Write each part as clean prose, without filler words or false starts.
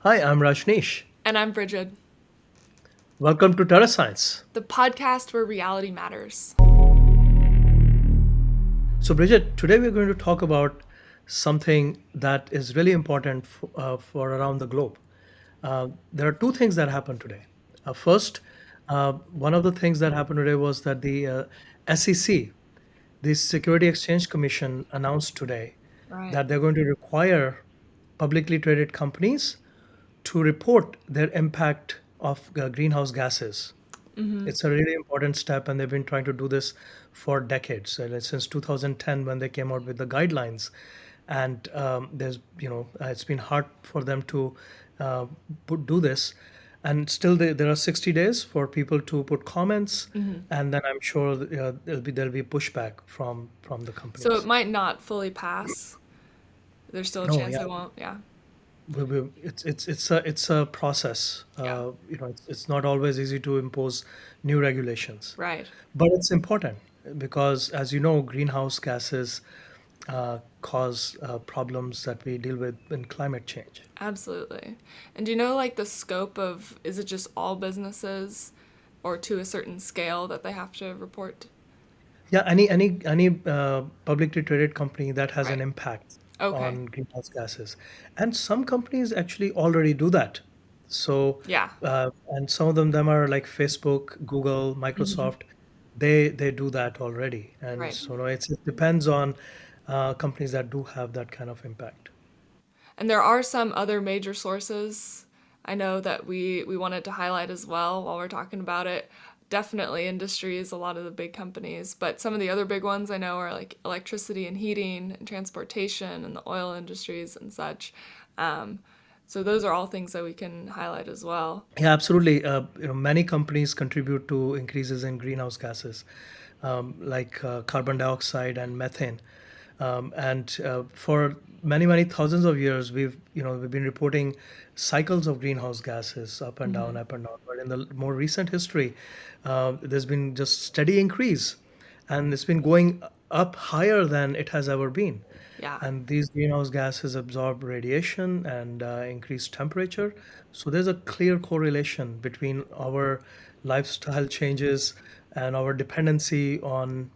Hi, I'm Rajnish. And I'm Brigid, Welcome to TerreScience. the podcast where reality matters. So, Bridget, today we're going to talk about something that is really important for around the globe. There are two things that happened today. First, one of the things that happened today was that the SEC, the Security Exchange Commission, announced today Right. that they're going to require publicly traded companies to report their impact of greenhouse gases. It's a really important step, and they've been trying to do this for decades, since 2010 when they came out with the guidelines. And it's been hard for them to do this. And still, there are 60 days for people to put comments, and then I'm sure there'll be pushback from the So it companies. might not fully pass. There's still a No, chance yeah, it won't. Yeah. it's a process. Yeah. It's not always easy to impose new regulations. Right. But it's important because, as you know, greenhouse gases cause problems that we deal with in climate change. Absolutely. And do you know, like, the scope of is it just all businesses or to a certain scale that they have to report? Yeah, any publicly traded company that has an Right. impact Okay. on greenhouse gases, and some companies actually already do that. So, Yeah. and some of them are like Facebook, Google, Microsoft. They do that already, and Right. so no, it depends on companies that do have that kind of impact. And there are some other major sources I know that we wanted to highlight as well while we're talking about it. Definitely industries, a lot of the big companies, but some of the other big ones I know are like electricity and heating and transportation and the oil industries and such. Um, so those are all things that we can highlight as well. Yeah, absolutely. Many companies contribute to increases in greenhouse gases, like carbon dioxide and methane. And for many thousands of years, we've been reporting cycles of greenhouse gases up and down, up and down. But in the more recent history, there's been just steady increase, and it's been going up higher than it has ever been. Yeah. And these greenhouse gases absorb radiation and increase temperature. So there's a clear correlation between our lifestyle changes and our dependency on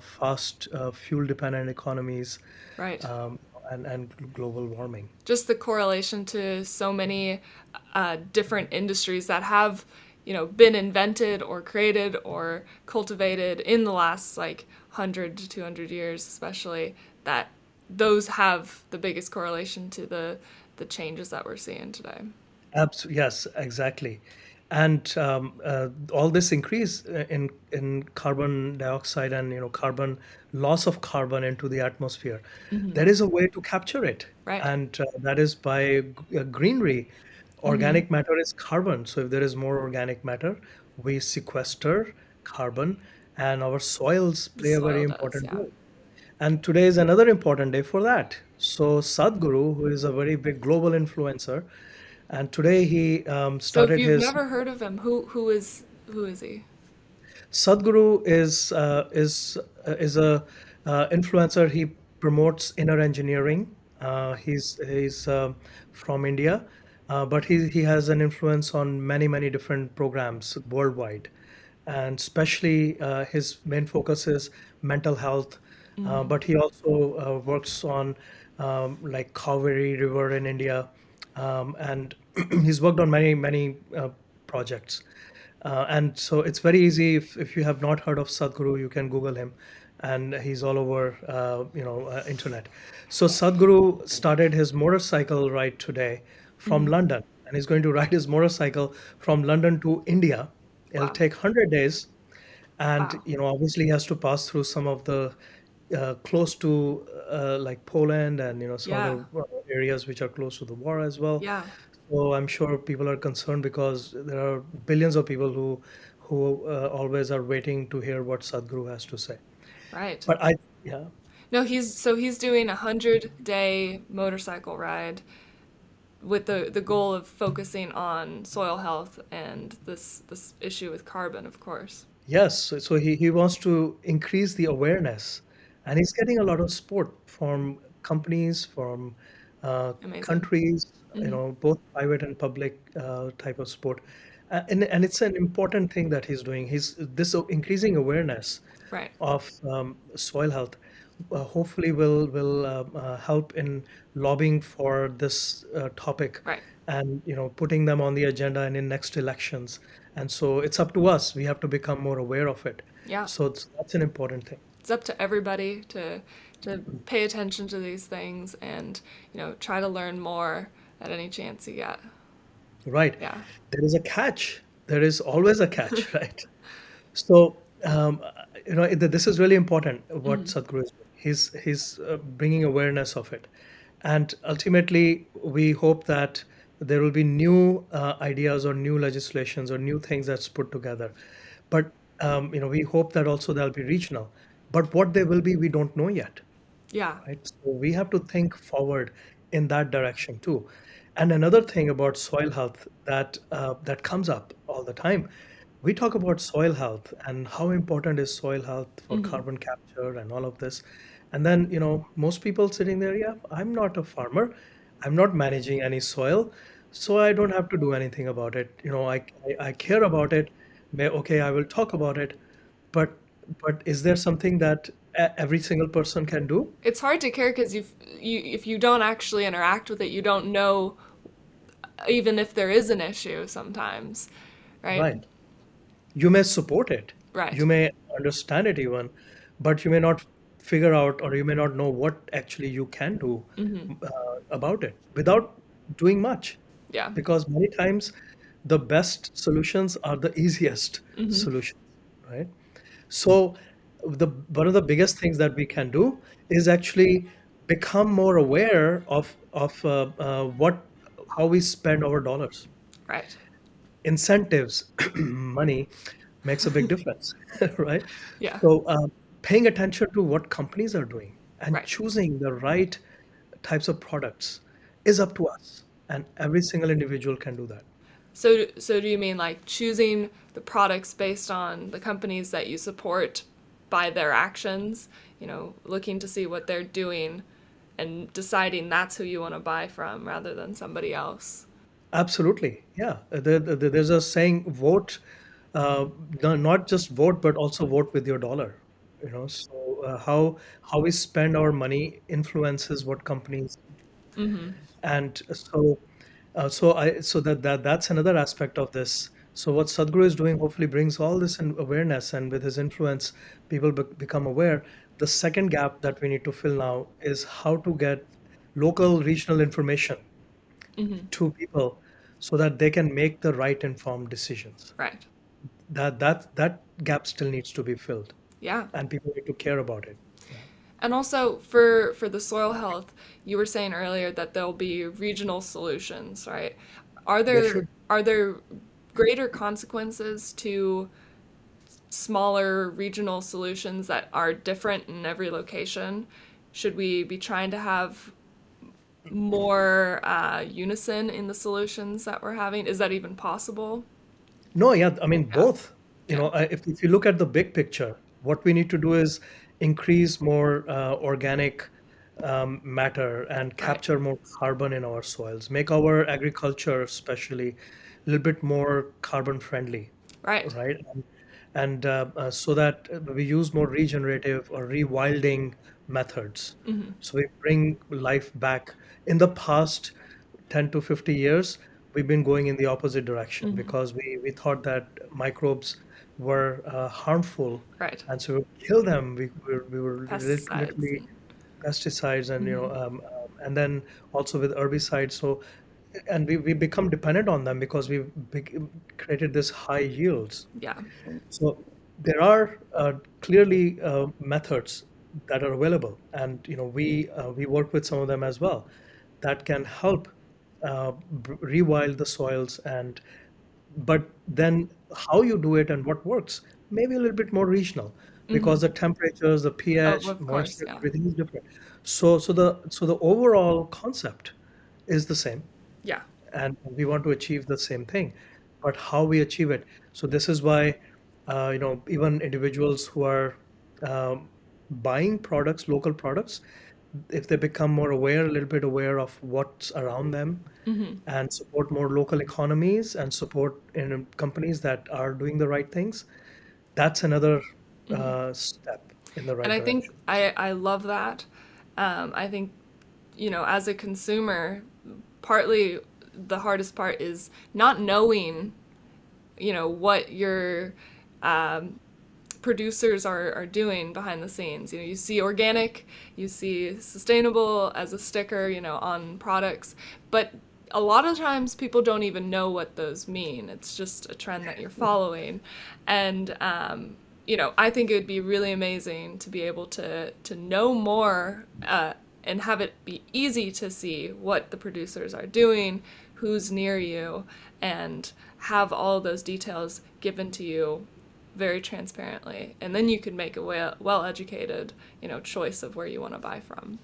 fast fuel dependent economies, Right. um, and global warming. Just the correlation to so many different industries that have been invented or created or cultivated in the last like 100 to 200 years especially, that those have the biggest correlation to the changes that we're seeing today. Yes, exactly. And all this increase in carbon dioxide and carbon loss of carbon into the atmosphere, there is a way to capture it, Right. and that is by greenery. Organic matter is carbon, so if there is more organic matter, we sequester carbon, and our soils The play a very soil does, important yeah. role. And today is another important day for that. So Sadhguru, who is a very big global influencer, and today he So if started you've his. never heard of him, who is he? Sadhguru is a influencer. He promotes inner engineering. He's from India, but he has an influence on many different programs worldwide, and especially his main focus is mental health. But he also works on like Kaveri River in India, and he's worked on many projects. And so it's very easy. If you have not heard of Sadhguru, you can Google him, and he's all over internet. So Sadhguru started his motorcycle ride today from London, and he's going to ride his motorcycle from London to India. It'll Wow. take 100 days, and Wow. obviously he has to pass through some of the close to like Poland and some Yeah. other areas which are close to the war as well. Yeah. So I'm sure people are concerned because there are billions of people who always are waiting to hear what Sadhguru has to say. Right. But I yeah. No, he's doing 100-day motorcycle ride with the goal of focusing on soil health and this issue with carbon, of course. Yes, so he wants to increase the awareness, and he's getting a lot of support from companies, from Amazing. countries, both private and public type of sport. And it's an important thing that he's doing. He's this increasing awareness Right. of soil health hopefully will help in lobbying for this topic, Right. and putting them on the agenda and in next elections. And so it's up to us. We have to become more aware of it. Yeah. So that's an important thing. It's up to everybody to pay attention to these things and try to learn more at any chance you get. Right. Yeah. There is a catch. There is always a catch, right? So, this is really important what Hmm. Sadhguru is doing. He's bringing awareness of it. And ultimately, we hope that there will be new ideas or new legislations or new things that's put together. But, we hope that also they'll be regional. But what they will be, we don't know yet, Yeah. right? So we have to think forward in that direction too. And another thing about soil health that comes up all the time, we talk about soil health and how important is soil health for Hmm. carbon capture and all of this. And then, most people sitting there, yeah, I'm not a farmer, I'm not managing any soil, so I don't have to do anything about it. I care about it. Okay, I will talk about it, but is there something that every single person can do? It's hard to care because if you don't actually interact with it, you don't know even if there is an issue sometimes, right? Right. You may support it, Right. you may understand it even, but you may not figure out or you may not know what actually you can do Hmm. about it without doing much. Yeah. Because many times the best solutions are the easiest Hmm. solutions, right? So the one of the biggest things that we can do is actually become more aware of what how we spend our dollars. Right. Incentives, money makes a big difference, right? Yeah. So paying attention to what companies are doing and Right. choosing the right types of products is up to us, and every single individual can do that. So do you mean like choosing the products based on the companies that you support by their actions, looking to see what they're doing and deciding that's who you want to buy from rather than somebody else? Absolutely, yeah. There's a saying, vote, uh, not just vote, but also vote with your dollar. So how we spend our money influences what companies. Mm-hmm. And that's another aspect of this. So what Sadhguru is doing hopefully brings all this in awareness, and with his influence, people become aware. The second gap that we need to fill now is how to get local, regional information Mm-hmm. to people so that they can make the right informed decisions. Right. That gap still needs to be filled, Yeah. and people need to care about it. Yeah, And also for the soil health, you were saying earlier that there'll be regional solutions, right? Are there there should. are there greater consequences to smaller regional solutions that are different in every location? Should we be trying to have more unison in the solutions that we're having? Is that even possible? No, yeah, I mean Yeah. both. Yeah. If you look at the big picture, what we need to do is increase more organic matter and Right. capture more carbon in our soils, make our agriculture especially a little bit more carbon friendly, Right. right? And so that we use more regenerative or rewilding methods. Hmm. So we bring life back. In the past 10 to 50 years, we've been going in the opposite direction Hmm. because we thought that microbes were harmful, Right. and so we would kill them. We were Pesticides. literally pesticides, and Hmm. and then also with herbicides. So and we become dependent on them because we've created this high yields. Yeah. So there are clearly methods that are available, and we work with some of them as well that can help rewild the soils. And but then how you do it and what works maybe a little bit more regional, Hmm. because the temperatures, the Oh, pH, of course. moisture, Yeah. everything is different. So the overall concept is the same, Yeah. and we want to achieve the same thing, but how we achieve it. So this is why even individuals who are buying products, local products, if they become more aware, a little bit aware of what's around them, and support more local economies and support in companies that are doing the right things, that's another step in the And right I think direction. I love that. I think, as a consumer, partly the hardest part is not knowing, what your producers are doing behind the scenes. You see organic, you see sustainable as a sticker, on products, but a lot of times people don't even know what those mean. It's just a trend that you're following, and I think it would be really amazing to be able to know more. And have it be easy to see what the producers are doing, who's near you, and have all those details given to you very transparently, and then you can make a well educated, choice of where you want to buy from.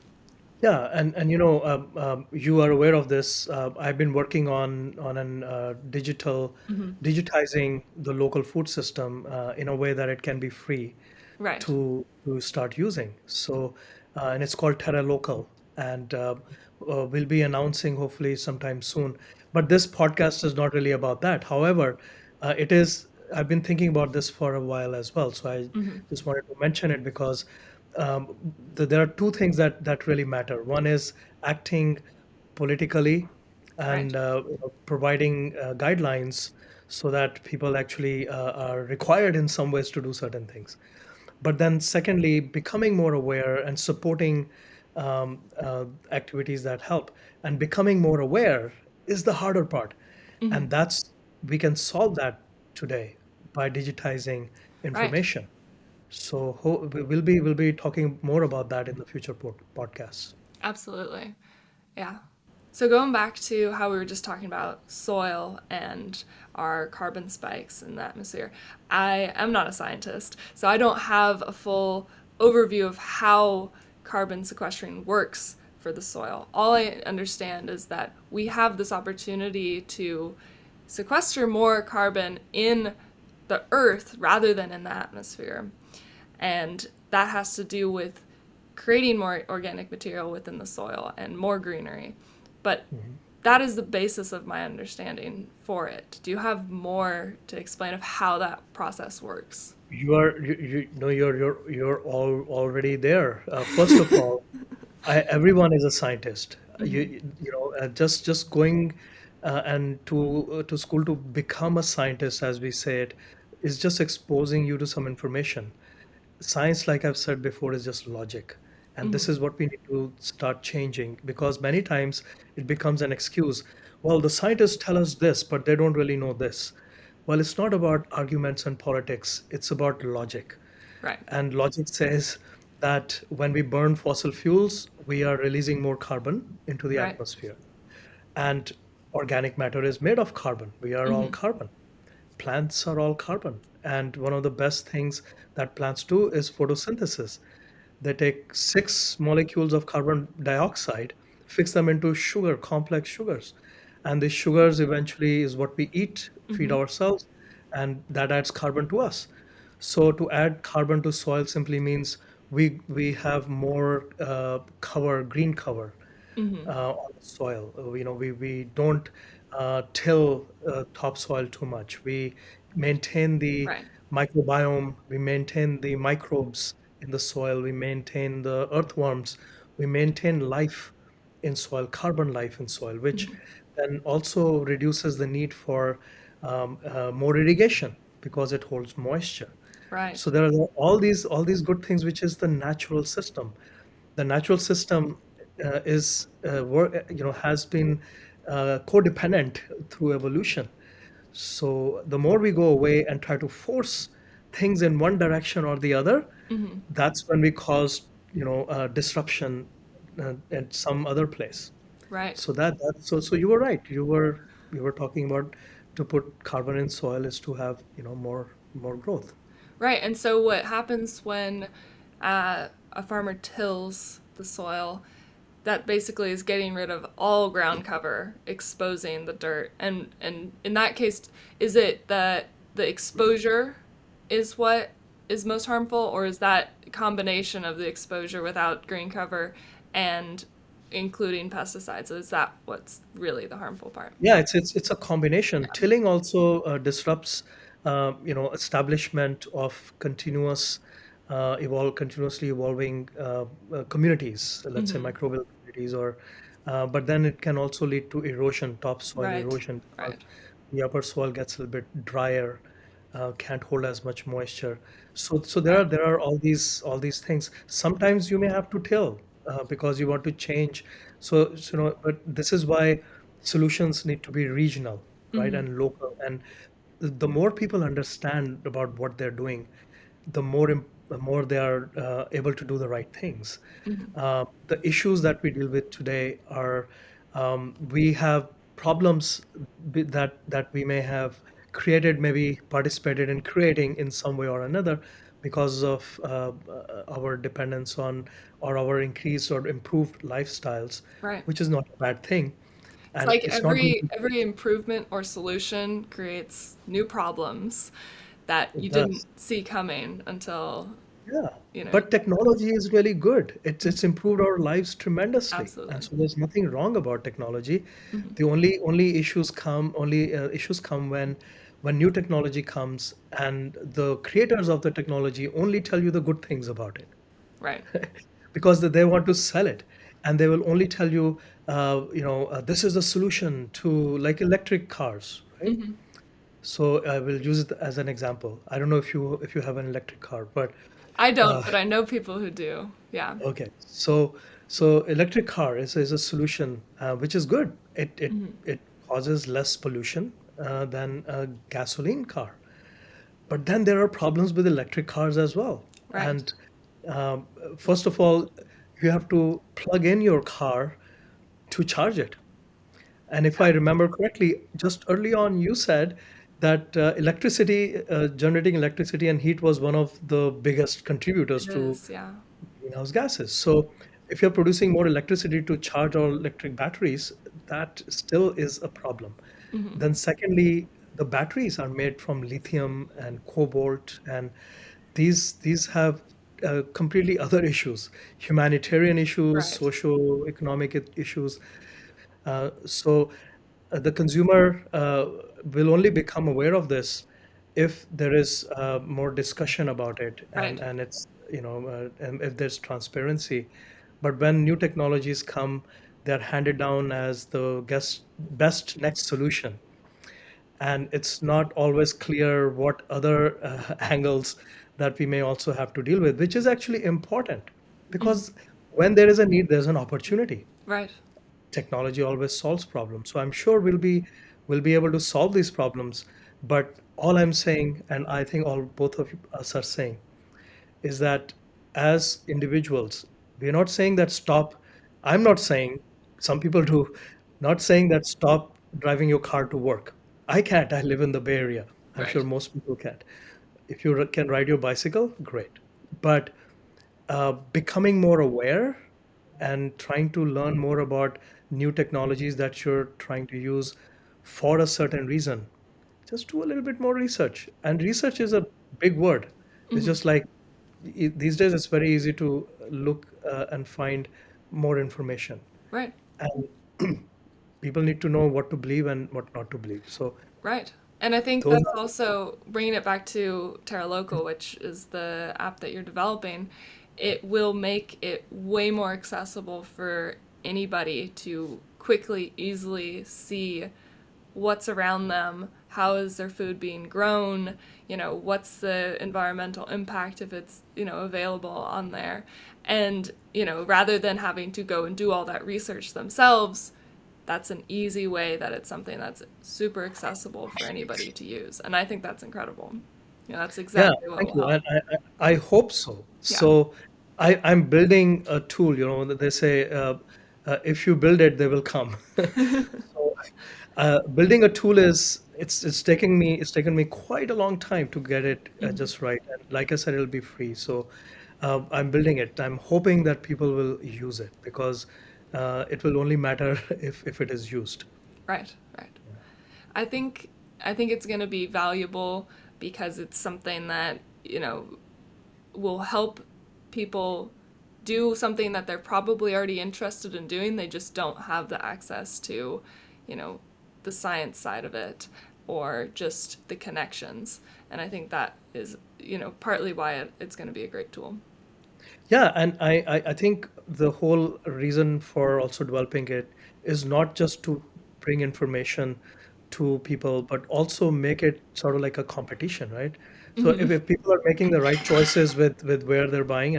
Yeah, and you are aware of this. I've been working on an digitizing the local food system in a way that it can be free Right. to start using. So, and it's called Terra Local, and we'll be announcing hopefully sometime soon. But this podcast is not really about that. However, it is. I've been thinking about this for a while as well, so I just wanted to mention it because there are two things that really matter. One is acting politically Right. and providing guidelines so that people actually are required in some ways to do certain things. But then, secondly, becoming more aware and supporting activities that help. And becoming more aware is the harder part. And that's, we can solve that today by digitizing Right. information. So we'll be talking more about that in the future podcasts. Absolutely. Yeah. So going back to how we were just talking about soil and our carbon spikes in the atmosphere, I am not a scientist, so I don't have a full overview of how carbon sequestering works for the soil. All I understand is that we have this opportunity to sequester more carbon in the earth rather than in the atmosphere. And that has to do with creating more organic material within the soil and more greenery. But Mhm. that is the basis of my understanding for it. Do you have more to explain of how that process works? You are you know you're all already there. First of all, everyone is a scientist. Just going and to school to become a scientist, as we say it, is just exposing you to some information. Science, like I've said before, is just logic. And this is what we need to start changing because many times it becomes an excuse. Well, the scientists tell us this, but they don't really know this. Well, it's not about arguments and politics, it's about logic. Right. And logic says that when we burn fossil fuels, we are releasing more carbon into the Right. atmosphere. And organic matter is made of carbon. We are all carbon. Plants are all carbon. And one of the best things that plants do is photosynthesis. They take six molecules of carbon dioxide, fix them into sugar, complex sugars. And these sugars eventually is what we eat, feed ourselves, and that adds carbon to us. So to add carbon to soil simply means we have more cover, green cover on the soil. We don't till topsoil too much. We maintain the Right. microbiome, we maintain the microbes in the soil, we maintain the earthworms, we maintain life in soil, carbon life in soil, which then also reduces the need for more irrigation because it holds moisture. Right. So there are all these good things, which is the natural system. The natural system has been codependent through evolution. So the more we go away and try to force things in one direction or the other, that's when we cause disruption at some other place. Right. So you were right. You were talking about to put carbon in soil is to have more growth. Right. And so what happens when a farmer tills the soil? That basically is getting rid of all ground cover, exposing the dirt. And in that case, is it that the exposure is what is most harmful, or is that combination of the exposure without green cover and including pesticides. Is that what's really the harmful part? Yeah, it's a combination. Tilling also disrupts, establishment of continuously evolving communities. Let's say Mm-hmm. microbial communities, but then it can also lead to erosion, topsoil Right. erosion, because Right. the upper soil gets a little bit drier, can't hold as much moisture. So Right. there are all these things. Sometimes you may have to till because you want to change. But this is why solutions need to be regional, right, Mm-hmm. and local. And the more people understand about what they're doing, the more they are able to do the right things. Mm-hmm. The issues that we deal with today are, we have problems that we may have created, maybe participated in creating in some way or another, because of our dependence on, or our increased or improved lifestyles, Right. which is not a bad thing, It's and like it's not going to. every improvement or solution creates new problems that It you didn't does. see coming until, Yeah, you know, but technology is really good. It's improved our lives tremendously, and absolutely. so there's nothing wrong about technology. Hmm. The only issues come when new technology comes, and the creators of the technology only tell you the good things about it, Right. because they want to sell it, and they will only tell you, this is the solution to, like, electric cars, right? Hmm. So I will use it as an example. I don't know if you have an electric car, but I don't, uh, but I know people who do. Yeah. okay, so electric car is a solution, which is good. Hmm. It causes less pollution than a gasoline car. But then there are problems with electric cars as well. Right. And first of all, you have to plug in your car to charge it. And if I remember correctly, just early on, you said that generating electricity and heat was one of the biggest contributors It to is. Yeah. greenhouse gases. So if you're producing more electricity to charge our electric batteries, that still is a problem. Hmm. Then secondly, the batteries are made from lithium and cobalt, and these have completely other issues, humanitarian issues, Right. socio-economic issues. So the consumer will only become aware of this if there is more discussion about it, and Right. it's, and if there's transparency. But when new technologies come, they're handed down as the best next solution, and it's not always clear what other angles that we may also have to deal with, which is actually important, Hmm. because when there is a need, there's an opportunity. Right. Technology always solves problems, so I'm sure we'll be able to solve these problems. But all I'm saying, and I think all both of us are saying, is that as individuals, we're not saying that stop. I'm not saying, some people do, not saying that stop driving your car to work. I can't. I live in the Bay Area. I'm Right. sure most people can't. If you can ride your bicycle, great. But becoming more aware and trying to learn more about new technologies that you're trying to use for a certain reason, just do a little bit more research. And research is a big word. It's Hmm. just like, these days it's very easy to look and find more information. Right. And people need to know what to believe and what not to believe. So Right. And I think those that's are. also bringing it back to Terra Local, which is the app that you're developing. It will make it way more accessible for anybody to quickly, easily see what's around them, how is their food being grown, what's the environmental impact if it's, available on there. And, rather than having to go and do all that research themselves, that's an easy way that it's something that's super accessible for anybody to use. And I think that's incredible. That's Yeah, exactly what thank will you. help. And I hope so. Yeah. So I'm building a tool, that they say, if you build it, they will come. So building a tool it's taken me quite a long time to get it Mhm. just right. And like I said, it'll be free. So I'm building it. I'm hoping that people will use it, because it will only matter if it is used. Right, right. I think I think it's going to be valuable because it's something that, will help people do something that they're probably already interested in doing. They just don't have the access to, you know, the science side of it or just the connections. And I think that is, partly why it's going to be a great tool. Yeah, and I think the whole reason for also developing it is not just to bring information to people, but also make it sort of like a competition, right? So if people are making the right choices with where they're buying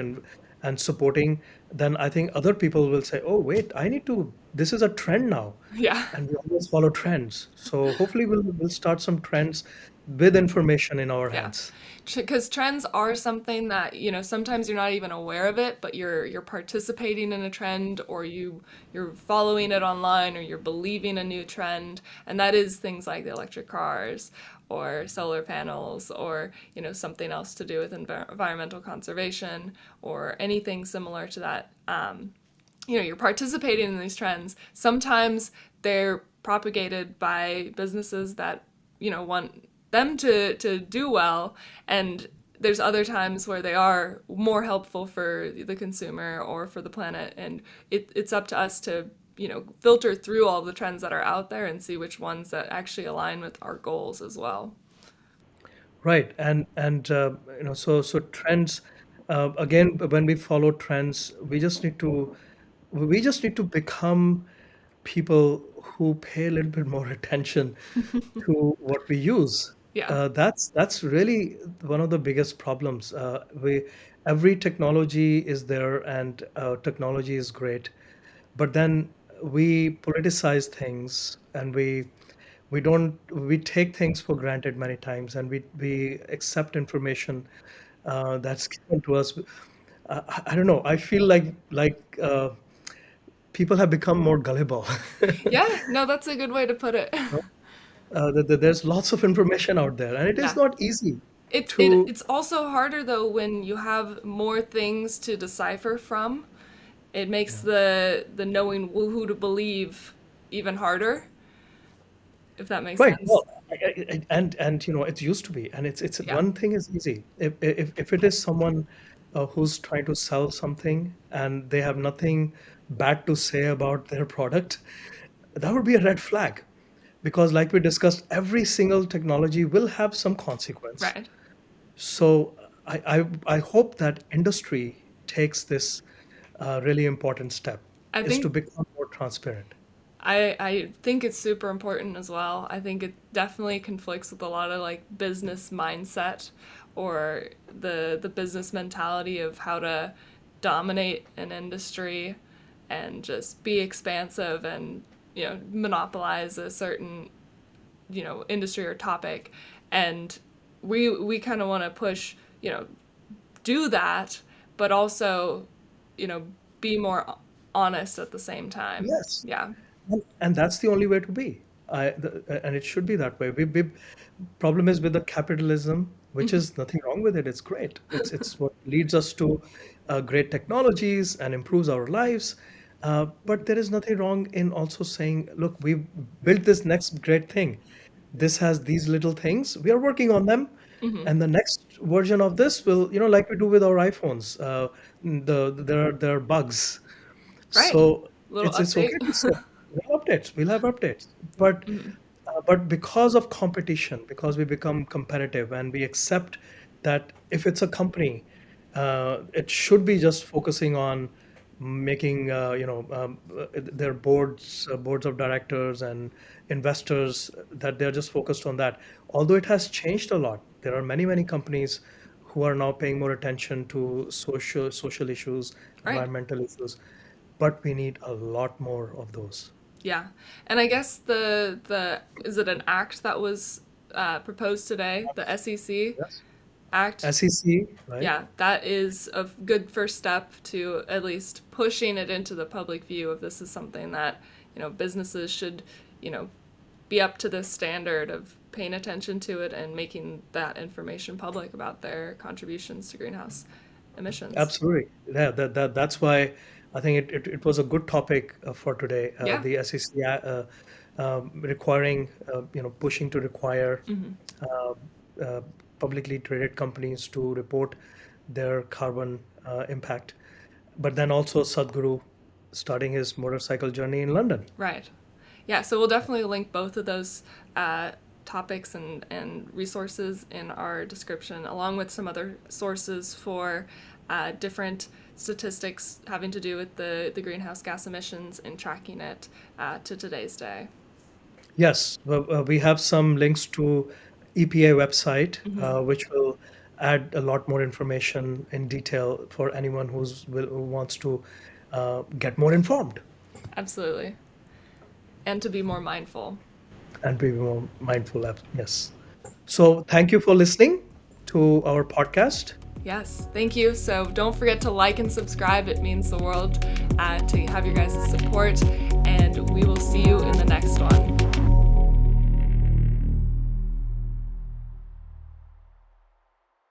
and supporting, then I think other people will say, "Oh, wait, I need to. This is a trend now," Yeah. and we always follow trends. So hopefully we'll start some trends with information in our Yeah, hands. because trends are something that, sometimes you're not even aware of it, but you're participating in a trend, or you're following it online, or you're believing a new trend, and that is things like the electric cars or solar panels, or something else to do with environmental conservation or anything similar to that. You're participating in these trends. Sometimes they're propagated by businesses that want them to do well, and there's other times where they are more helpful for the consumer or for the planet, and it's up to us to filter through all the trends that are out there and see which ones that actually align with our goals as well. Right, and so trends. Again, when we follow trends, we just need to become people who pay a little bit more attention to what we use. Yeah. That's really one of the biggest problems. We Every technology is there, and technology is great, but then we politicize things, and we take things for granted many times, and we accept information that's given to us. I don't know. I feel like people have become more gullible. Yeah, no, that's a good way to put it. There's lots of information out there, and it is Yeah. not easy It's it, to. it's also harder though when you have more things to decipher from. It makes Yeah. the knowing who to believe even harder, if that makes Right. sense. Well, and it used to be, and it's Yeah. one thing is easy. If it is someone who's trying to sell something and they have nothing bad to say about their product, that would be a red flag, because like we discussed, every single technology will have some consequence. Right. So I hope that industry takes this really important step, I is to think become more transparent. I think it's super important as well. I think it definitely conflicts with a lot of like business mindset or the business mentality of how to dominate an industry and just be expansive and monopolize a certain industry or topic. And we kind of want to push, do that, but also you know be more honest at the same time. Yes. Yeah. And that's the only way to be. And it should be that way. Problem is with the capitalism, which is nothing wrong with it. It's great. It's what leads us to great technologies and improves our lives. But there is nothing wrong in also saying, look, we've built this next great thing. This has these little things. We are working on them. And the next version of this will, like we do with our iPhones, there are bugs. Right. So Little it's update. okay to say we'll have updates, but because of competition, because we become competitive and we accept that if it's a company, it should be just focusing on making their boards of directors and investors, that they're just focused on that. Although it has changed a lot, there are many companies who are now paying more attention to social issues, Right. environmental issues, but we need a lot more of those. Yeah. And I guess the is it an act that was proposed today, the SEC Yes. act? SEC, right? Yeah, that is a good first step to at least pushing it into the public view of this is something that businesses should you know be up to this standard of paying attention to it and making that information public about their contributions to greenhouse emissions. Absolutely. Yeah, that's why I think it was a good topic for today. Yeah. The SEC requiring, pushing to require uh, uh, publicly traded companies to report their carbon impact. but then also Sadhguru starting his motorcycle journey in London. Right. Yeah, so we'll definitely link both of those topics and resources in our description, along with some other sources for different statistics having to do with the greenhouse gas emissions and tracking it to today's day. Yes, we have some links to EPA website, Mm-hmm. which will add a lot more information in detail for anyone who wants to get more informed Absolutely. And to be more mindful. and be more mindful. Yes. So thank you for listening to our podcast. Yes, thank you. So don't forget to like and subscribe. It means the world to have your guys' support. And we will see you in the next one.